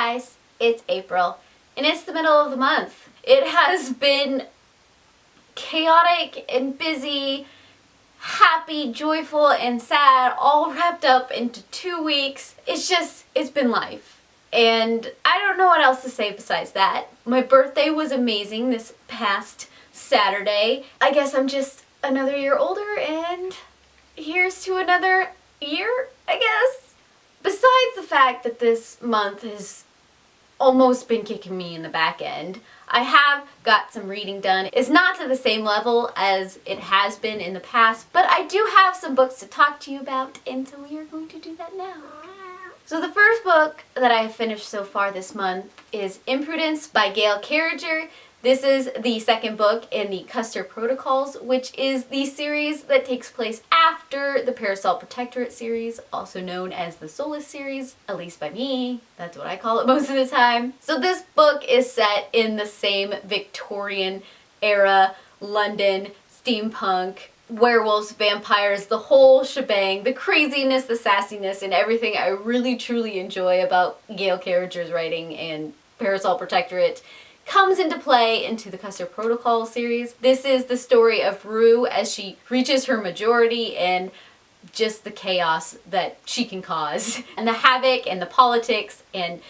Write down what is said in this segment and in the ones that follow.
guys, it's April, and it's the middle of the month. It has been chaotic and busy, happy, joyful, and sad, all wrapped up into 2 weeks. It's been life. And I don't know what else to say besides that. My birthday was amazing this past Saturday. I guess I'm just another year older, and here's to another year, I guess. Besides the fact that this month has almost been kicking me in the back end, I have got some reading done. It's not to the same level as it has been in the past, but I do have some books to talk to you about, and so we are going to do that now. So the first book that I have finished so far this month is Imprudence by Gail Carriger. This is the second book in the Custer Protocols, which is the series that takes place after the Parasol Protectorate series, also known as the Soulless series, at least by me. That's what I call it most of the time. So this book is set in the same Victorian era, London, steampunk, werewolves, vampires, the whole shebang, the craziness, the sassiness, and everything I really truly enjoy about Gail Carriger's writing and Parasol Protectorate comes into play into the Custer Protocol series. This is the story of Rue as she reaches her majority and just the chaos that she can cause, and the havoc and the politics, and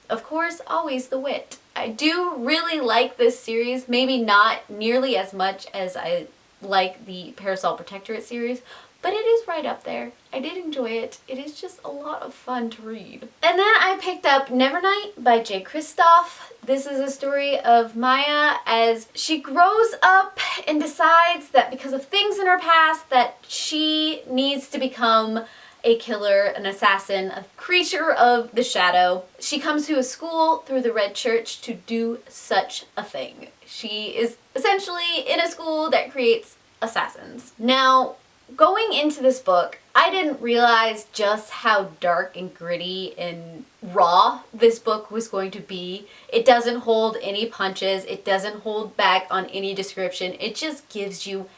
of course always the wit. I do really like this series, maybe not nearly as much as I like the Parasol Protectorate series, but it is right up there. I did enjoy it. It is just a lot of fun to read. And then I picked up Nevernight by J. Kristoff. This is a story of Maya as she grows up and decides that because of things in her past that she needs to become a killer, an assassin, a creature of the shadow. She comes to a school through the Red Church to do such a thing. She is essentially in a school that creates assassins. Now, going into this book, I didn't realize just how dark and gritty and raw this book was going to be. It doesn't hold any punches. It doesn't hold back on any description. It just gives you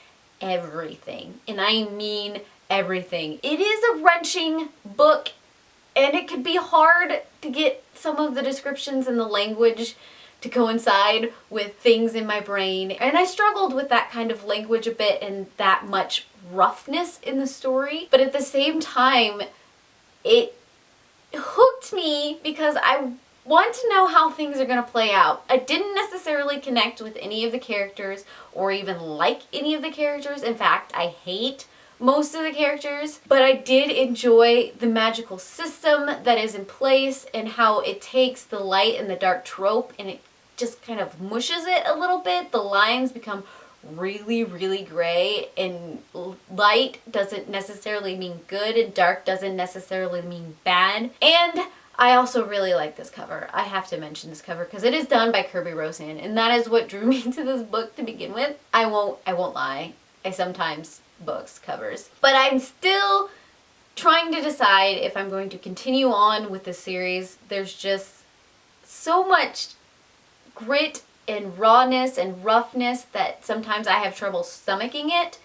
everything. And I mean everything. It is a wrenching book, and it could be hard to get some of the descriptions and the language to coincide with things in my brain. And I struggled with that kind of language a bit and that much roughness in the story. But at the same time, it hooked me because I want to know how things are going to play out. I didn't necessarily connect with any of the characters or even like any of the characters. In fact, I hate most of the characters, but I did enjoy the magical system that is in place and how it takes the light and the dark trope and it just kind of mushes it a little bit. The lines become really, really gray, and light doesn't necessarily mean good and dark doesn't necessarily mean bad. And I also really like this cover. I have to mention this cover because it is done by Kirby Rosen, and that is what drew me to this book to begin with. I won't lie. I sometimes books covers, but I'm still trying to decide if I'm going to continue on with this series. There's just so much grit and rawness and roughness that sometimes I have trouble stomaching it,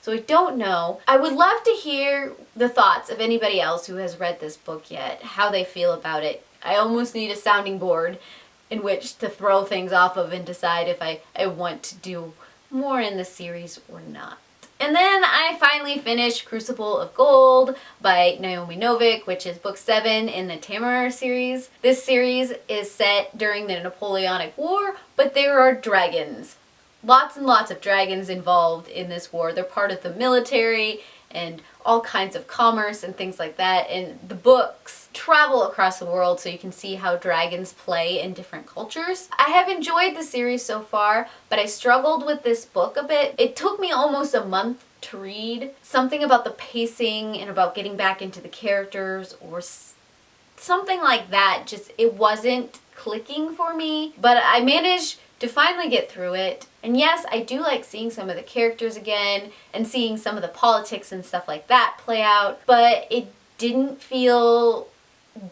so I don't know. I would love to hear the thoughts of anybody else who has read this book yet, how they feel about it. I almost need a sounding board in which to throw things off of and decide if I want to do more in the series or not. And then I finally finished Crucible of Gold by Naomi Novik, which is book 7 in the Tamara series. This series is set during the Napoleonic War, but there are dragons. Lots and lots of dragons involved in this war. They're part of the military and all kinds of commerce and things like that. And the books travel across the world so you can see how dragons play in different cultures. I have enjoyed the series so far, but I struggled with this book a bit. It took me almost a month to read. Something about the pacing and about getting back into the characters or something like that, just it wasn't clicking for me. But I managed to finally get through it. And yes, I do like seeing some of the characters again and seeing some of the politics and stuff like that play out, but it didn't feel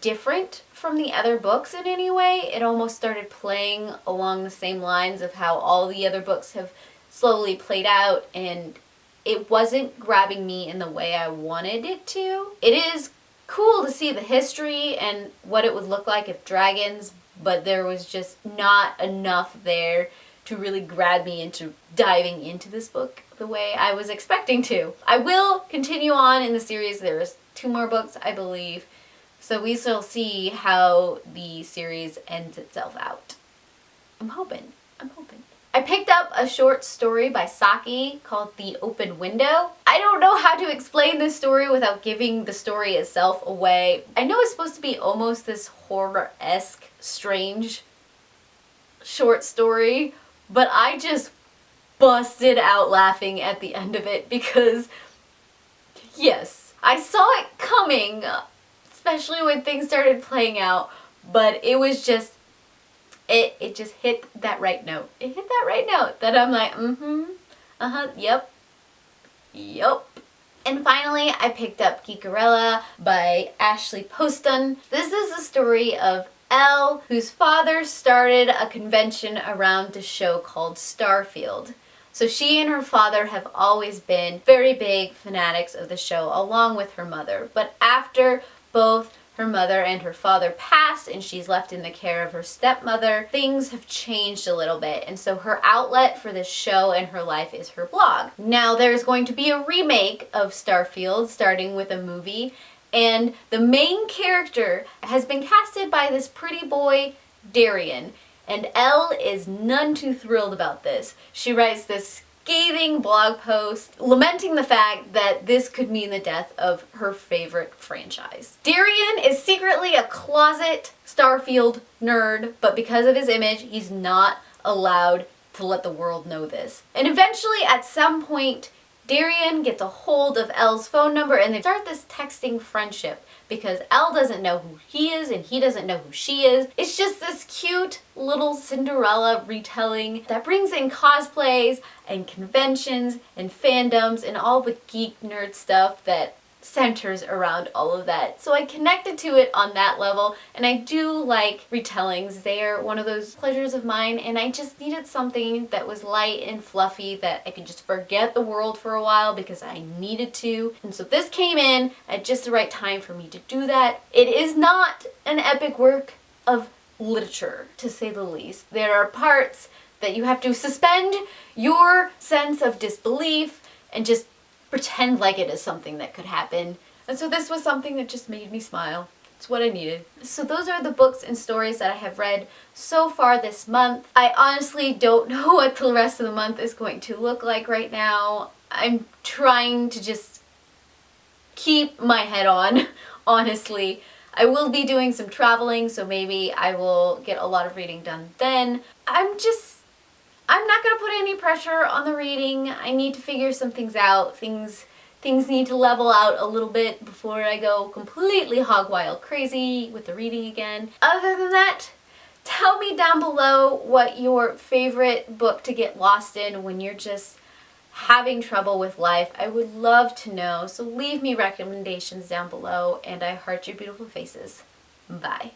different from the other books in any way. It almost started playing along the same lines of how all the other books have slowly played out, and it wasn't grabbing me in the way I wanted it to. It is cool to see the history and what it would look like if dragons, but there was just not enough there to really grab me into diving into this book the way I was expecting to. I will continue on in the series. There's 2 more books, I believe. So we shall see how the series ends itself out. I'm hoping. I picked up a short story by Saki called The Open Window. I don't know how to explain this story without giving the story itself away. I know it's supposed to be almost this horror-esque, strange short story, but I just busted out laughing at the end of it because, yes, I saw it coming, especially when things started playing out, but it was just, it just hit that right note. It hit that right note that I'm like, yep. And finally, I picked up Geekerella by Ashley Poston. This is a story of Elle, whose father started a convention around a show called Starfield. So she and her father have always been very big fanatics of the show, along with her mother. But after both her mother and her father pass and she's left in the care of her stepmother, things have changed a little bit. And so her outlet for this show and her life is her blog. Now there's going to be a remake of Starfield, starting with a movie, and the main character has been casted by this pretty boy, Darian. And Elle is none too thrilled about this. She writes this scathing blog post lamenting the fact that this could mean the death of her favorite franchise. Darian is secretly a closet Starfield nerd, but because of his image, he's not allowed to let the world know this. And eventually, at some point, Darian gets a hold of Elle's phone number and they start this texting friendship because Elle doesn't know who he is and he doesn't know who she is. It's just this cute little Cinderella retelling that brings in cosplays and conventions and fandoms and all the geek nerd stuff that centers around all of that. So I connected to it on that level, and I do like retellings. They are one of those pleasures of mine, and I just needed something that was light and fluffy that I could just forget the world for a while because I needed to. And so this came in at just the right time for me to do that. It is not an epic work of literature, to say the least. There are parts that you have to suspend your sense of disbelief and just pretend like it is something that could happen. And so this was something that just made me smile. It's what I needed. So those are the books and stories that I have read so far this month. I honestly don't know what the rest of the month is going to look like right now. I'm trying to just keep my head on, honestly. I will be doing some traveling, so maybe I will get a lot of reading done then. I'm not going to put any pressure on the reading. I need to figure some things out. Things need to level out a little bit before I go completely hog wild crazy with the reading again. Other than that, tell me down below what your favorite book to get lost in when you're just having trouble with life. I would love to know. So leave me recommendations down below, and I heart your beautiful faces. Bye.